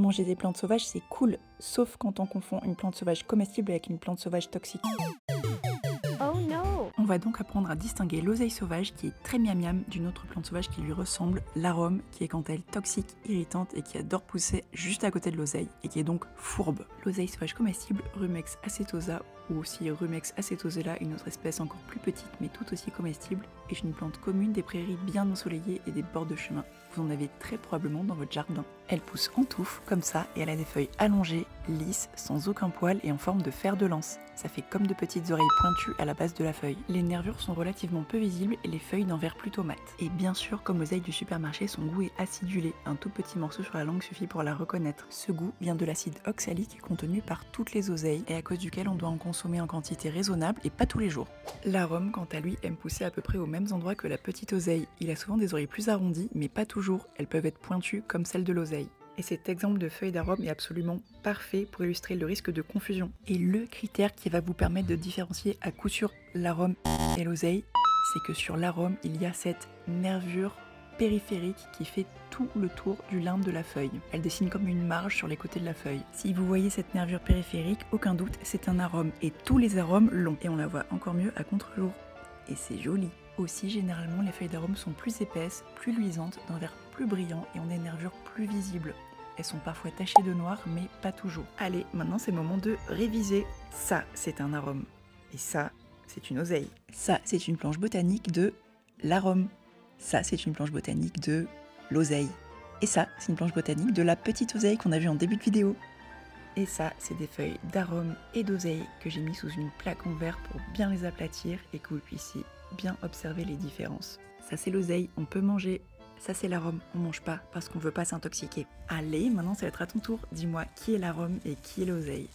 Manger des plantes sauvages, c'est cool, sauf quand on confond une plante sauvage comestible avec une plante sauvage toxique. Oh no! On va donc apprendre à distinguer l'oseille sauvage, qui est très miam miam, d'une autre plante sauvage qui lui ressemble, l'arôme, qui est quant à elle toxique, irritante et qui adore pousser juste à côté de l'oseille, et qui est donc fourbe. L'oseille sauvage comestible, Rumex acetosa, ou aussi Rumex acetosella, une autre espèce encore plus petite mais tout aussi comestible, est une plante commune des prairies bien ensoleillées et des bords de chemin. Vous en avez très probablement dans votre jardin. Elle pousse en touffe, comme ça, et elle a des feuilles allongées, lisses, sans aucun poil et en forme de fer de lance. Ça fait comme de petites oreilles pointues à la base de la feuille. Les nervures sont relativement peu visibles et les feuilles d'un vert plutôt mat. Et bien sûr, comme l'oseille du supermarché, son goût est acidulé. Un tout petit morceau sur la langue suffit pour la reconnaître. Ce goût vient de l'acide oxalique contenu par toutes les oseilles et à cause duquel on doit en consommer en quantité raisonnable et pas tous les jours. L'arôme, quant à lui, aime pousser à peu près aux mêmes endroits que la petite oseille. Il a souvent des oreilles plus arrondies, mais pas toujours. Elles peuvent être pointues comme celles de l'oseille. Et cet exemple de feuille d'arôme est absolument parfait pour illustrer le risque de confusion. Et le critère qui va vous permettre de différencier à coup sûr l'arôme et l'oseille, c'est que sur l'arôme, il y a cette nervure périphérique qui fait tout le tour du limbe de la feuille. Elle dessine comme une marge sur les côtés de la feuille. Si vous voyez cette nervure périphérique, aucun doute, c'est un arôme. Et tous les arômes l'ont. Et on la voit encore mieux à contre-jour. Et c'est joli. Aussi, généralement, les feuilles d'arôme sont plus épaisses, plus luisantes, d'un vert plus brillant et ont des nervures plus visibles. Elles sont parfois tachées de noir, mais pas toujours. Allez, maintenant c'est le moment de réviser. Ça, c'est un arôme. Et ça, c'est une oseille. Ça, c'est une planche botanique de l'arôme. Ça, c'est une planche botanique de l'oseille. Et ça, c'est une planche botanique de la petite oseille qu'on a vue en début de vidéo. Et ça, c'est des feuilles d'arôme et d'oseille que j'ai mis sous une plaque en verre pour bien les aplatir et que vous puissiez bien observer les différences. Ça, c'est l'oseille, on peut manger. Ça, c'est l'arôme, on mange pas parce qu'on veut pas s'intoxiquer. Allez, maintenant ça va être à ton tour. Dis-moi qui est l'arôme et qui est l'oseille.